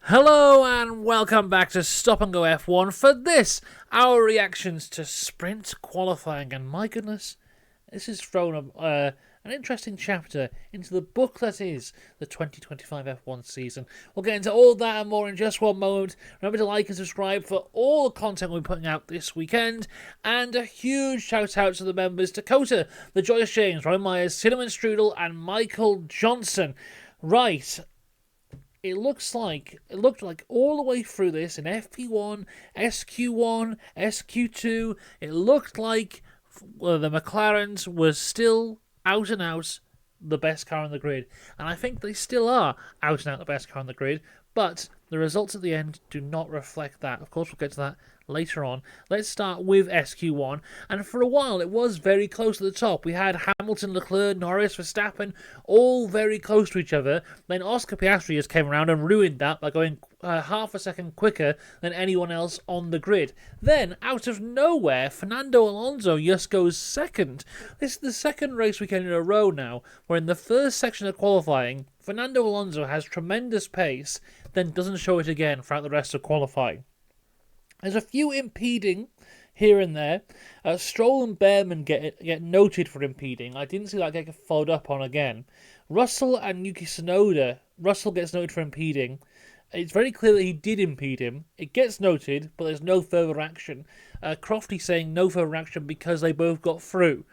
Hello and welcome back to Stop and Go F1 for this, our reactions to sprint qualifying. And my goodness, this has thrown an interesting chapter into the book that is the 2025 F1 season. We'll get into all that and more in just one moment. Remember to like and subscribe for all the content we're putting out this weekend. And a huge shout out to the members Dakota, the Joyous James, Ryan Myers, Cinnamon Strudel, and Michael Johnson. Right. It looked like all the way through this in FP1, SQ1, SQ2, it looked like the McLarens were still out and out the best car on the grid. And I think they still are out and out the best car on the grid, but the results at the end do not reflect that. Of course, we'll get to that later on. Let's start with SQ1, and for a while it was very close to the top. We had Hamilton, Leclerc, Norris, Verstappen, all very close to each other. Then Oscar Piastri just came around and ruined that by going half a second quicker than anyone else on the grid. Then, out of nowhere, Fernando Alonso just goes second. This is the second race weekend in a row now, where in the first section of qualifying, Fernando Alonso has tremendous pace, then doesn't show it again throughout the rest of qualifying. There's a few impeding here and there. Stroll and Behrman get noted for impeding. I didn't see that get followed up on again. Russell and Yuki Tsunoda. Russell gets noted for impeding. It's very clear that he did impede him. It gets noted, but there's no further action. Crofty saying no further action because they both got through.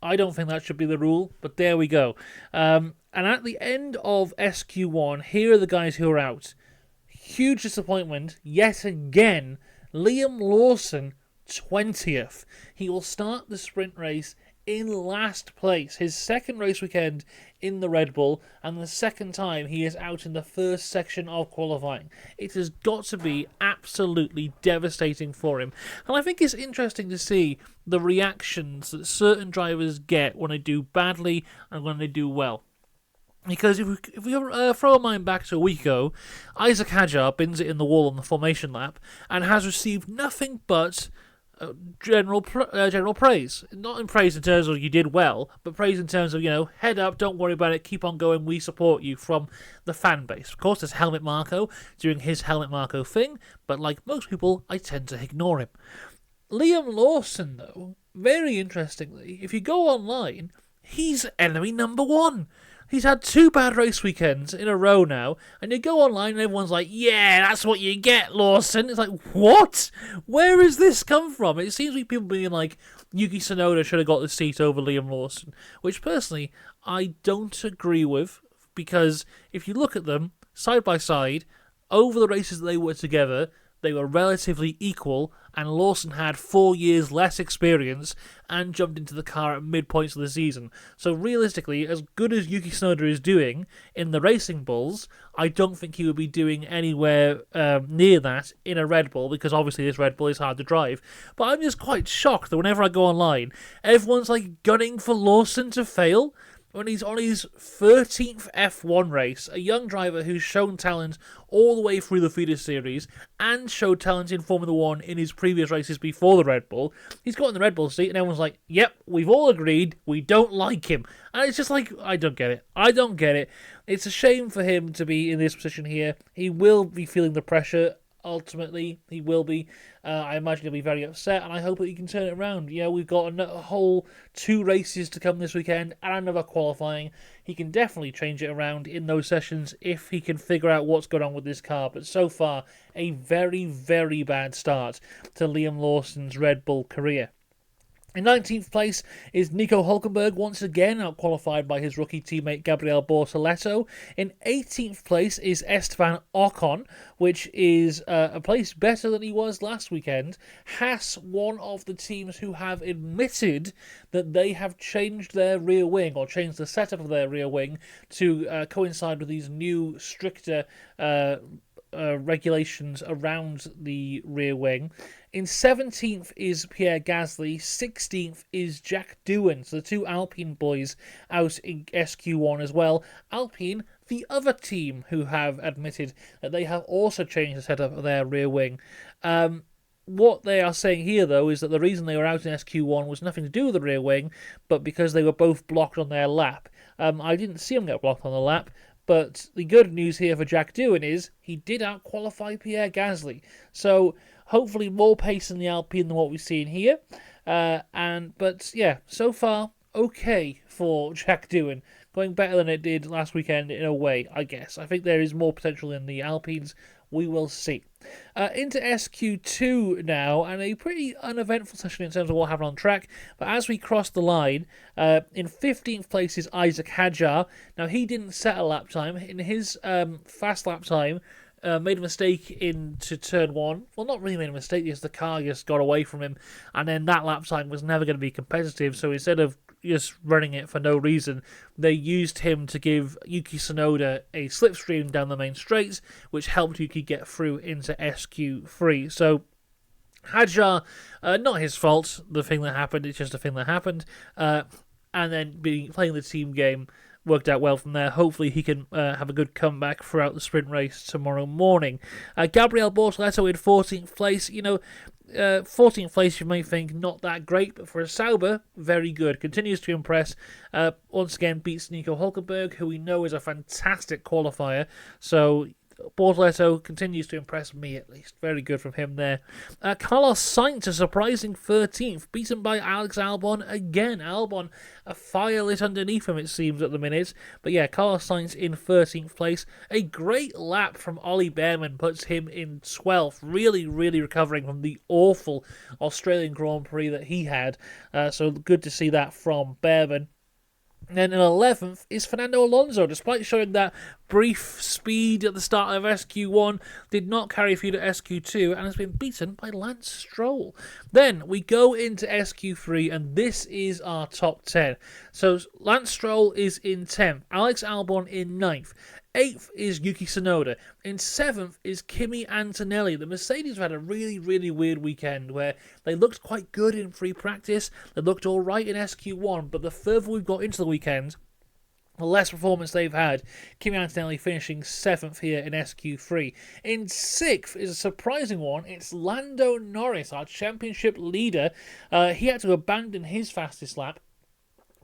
I don't think that should be the rule, but there we go. And at the end of SQ1, here are the guys who are out. Huge disappointment, yet again. Liam Lawson, 20th. He will start the sprint race in last place. His second race weekend in the Red Bull, and the second time he is out in the first section of qualifying. It has got to be absolutely devastating for him. And I think it's interesting to see the reactions that certain drivers get when they do badly and when they do well. Because if we throw our mind back to a week ago, Isaac Hadjar bins it in the wall on the formation lap and has received nothing but general praise. Not in praise in terms of you did well, but praise in terms of, head up, don't worry about it, keep on going, we support you from the fan base. Of course, there's Helmut Marko doing his Helmut Marko thing, but like most people, I tend to ignore him. Liam Lawson, though, very interestingly, if you go online, he's enemy number one. He's had 2 bad race weekends in a row now, and you go online and everyone's like, yeah, that's what you get, Lawson. It's like, what? Where has this come from? It seems like people being like, Yuki Tsunoda should have got the seat over Liam Lawson, which personally, I don't agree with, because if you look at them, side by side, over the races that they were together, they were relatively equal, and Lawson had 4 years less experience and jumped into the car at midpoints of the season. So realistically, as good as Yuki Tsunoda is doing in the Racing Bulls, I don't think he would be doing anywhere near that in a Red Bull, because obviously this Red Bull is hard to drive. But I'm just quite shocked that whenever I go online, everyone's like gunning for Lawson to fail. When he's on his 13th F1 race, a young driver who's shown talent all the way through the feeder series and showed talent in Formula 1 in his previous races before the Red Bull, he's got in the Red Bull seat and everyone's like, yep, we've all agreed, we don't like him. And it's just like, I don't get it. It's a shame for him to be in this position here. He will be feeling the pressure. Ultimately, he will be. I imagine he'll be very upset, and I hope that he can turn it around. We've got a whole 2 races to come this weekend and another qualifying. He can definitely change it around in those sessions if he can figure out what's going on with this car. But so far, a very, very bad start to Liam Lawson's Red Bull career. In 19th place is Nico Hülkenberg, once again outqualified by his rookie teammate Gabriel Bortoleto. In 18th place is Esteban Ocon, which is a place better than he was last weekend. Haas, one of the teams who have admitted that they have changed their rear wing, or changed the setup of their rear wing to coincide with these new, stricter regulations around the rear wing. In 17th is Pierre Gasly, 16th is Jack Doohan, so the 2 Alpine boys out in SQ1 as well. Alpine, the other team who have admitted that they have also changed the setup of their rear wing. What they are saying here, though, is that the reason they were out in SQ1 was nothing to do with the rear wing, but because they were both blocked on their lap. I didn't see them get blocked on the lap, But the good news here for Jack Doohan is he did out-qualify Pierre Gasly. So hopefully more pace in the Alpine than what we've seen here. But yeah, so far, okay for Jack Doohan. Going better than it did last weekend in a way, I guess. I think there is more potential in the Alpines. We will see. Into SQ2 now, and a pretty uneventful session in terms of what happened on track. But as we cross the line, in 15th place is Isaac Hadjar. Now, he didn't set a lap time. In his fast lap time, made a mistake into turn one. Well, not really made a mistake, because the car just got away from him, and then that lap time was never going to be competitive, so instead of just running it for no reason, they used him to give Yuki Tsunoda a slipstream down the main straights, which helped Yuki get through into SQ3. So Hadjar, not his fault, the thing that happened, it's just a thing that happened, and then playing the team game worked out well from there. Hopefully he can have a good comeback throughout the sprint race tomorrow morning. Gabriel Bortoleto in 14th place. 14th place you may think not that great, but for a Sauber, very good. Continues to impress. Once again beats Nico Hulkenberg, who we know is a fantastic qualifier. So Bortoleto continues to impress me, at least. Very good from him there. Carlos Sainz, a surprising 13th, beaten by Alex Albon again. Albon, a fire lit underneath him, it seems, at the minute. But yeah, Carlos Sainz in 13th place. A great lap from Ollie Behrman puts him in 12th. Really, really recovering from the awful Australian Grand Prix that he had. So good to see that from Behrman. And then in 11th is Fernando Alonso. Despite showing that brief speed at the start of SQ1, did not carry through to SQ2 and has been beaten by Lance Stroll. Then we go into SQ3, and this is our top 10. So Lance Stroll is in 10th, Alex Albon in 9th. 8th is Yuki Tsunoda. In 7th is Kimi Antonelli. The Mercedes have had a really, really weird weekend where they looked quite good in free practice. They looked all right in SQ1, but the further we've got into the weekend, the less performance they've had. Kimi Antonelli finishing 7th here in SQ3. In 6th is a surprising one. It's Lando Norris, our championship leader. He had to abandon his fastest lap,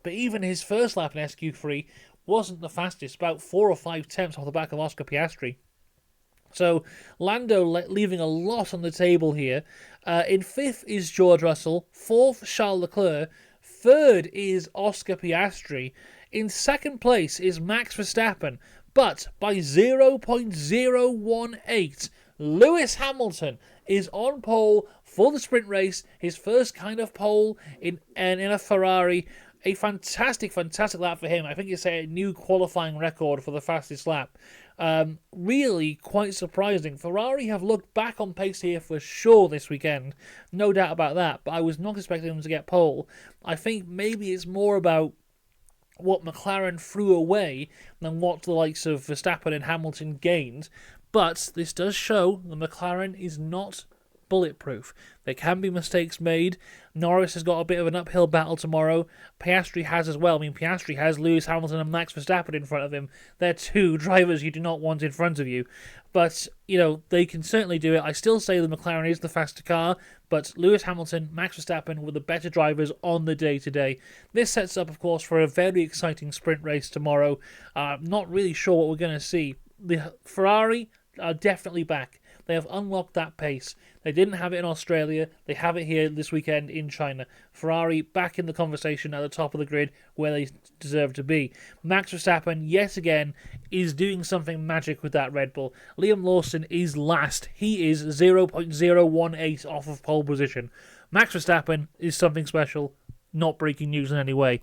but even his first lap in SQ3 wasn't the fastest, about 4 or 5 tenths off the back of Oscar Piastri. So Lando leaving a lot on the table here. In 5th is George Russell. 4th, Charles Leclerc. 3rd is Oscar Piastri. In 2nd place is Max Verstappen, but by 0.018, Lewis Hamilton is on pole for the sprint race, his first kind of pole in a Ferrari. A fantastic, fantastic lap for him. I think it's a new qualifying record for the fastest lap. Really quite surprising. Ferrari have looked back on pace here for sure this weekend. No doubt about that. But I was not expecting them to get pole. I think maybe it's more about what McLaren threw away than what the likes of Verstappen and Hamilton gained. But this does show the McLaren is not bulletproof. There can be mistakes made. Norris has got a bit of an uphill battle tomorrow. Piastri has as well. I mean, Piastri has Lewis Hamilton and Max Verstappen in front of him. They're two drivers you do not want in front of you. But, they can certainly do it. I still say the McLaren is the faster car, but Lewis Hamilton, Max Verstappen were the better drivers on the day today. This sets up, of course, for a very exciting sprint race tomorrow. Not really sure what we're going to see. The Ferrari are definitely back. They have unlocked that pace. They didn't have it in Australia. They have it here this weekend in China. Ferrari back in the conversation at the top of the grid where they deserve to be. Max Verstappen, yet again, is doing something magic with that Red Bull. Liam Lawson is last. He is 0.018 off of pole position. Max Verstappen is something special. Not breaking news in any way.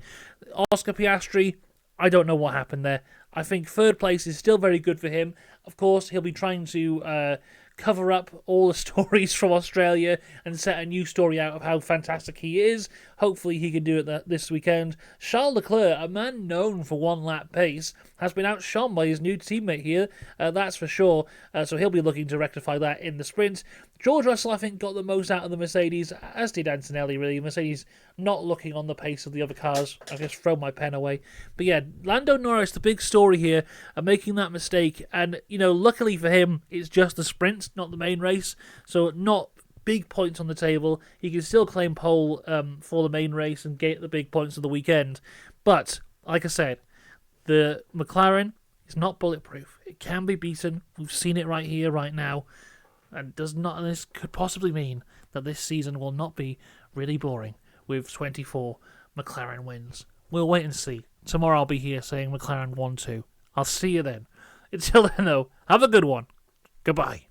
Oscar Piastri, I don't know what happened there. I think 3rd place is still very good for him. Of course, he'll be trying to cover up all the stories from Australia and set a new story out of how fantastic he is. Hopefully he can do it this weekend. Charles Leclerc, a man known for one-lap pace, has been outshone by his new teammate here, that's for sure. So he'll be looking to rectify that in the sprint. George Russell, I think, got the most out of the Mercedes, as did Antonelli, really. Mercedes not looking on the pace of the other cars. I just throw my pen away. But yeah, Lando Norris, the big story here, making that mistake. And, luckily for him, it's just the sprint, not the main race. So not big points on the table. He can still claim pole for the main race and get the big points of the weekend. But, like I said, the McLaren It's not bulletproof. It can be beaten. We've seen it right here, right now. And this could possibly mean that this season will not be really boring with 24 McLaren wins. We'll wait and see. Tomorrow I'll be here saying McLaren 1-2. I'll see you then. Until then, though, have a good one. Goodbye.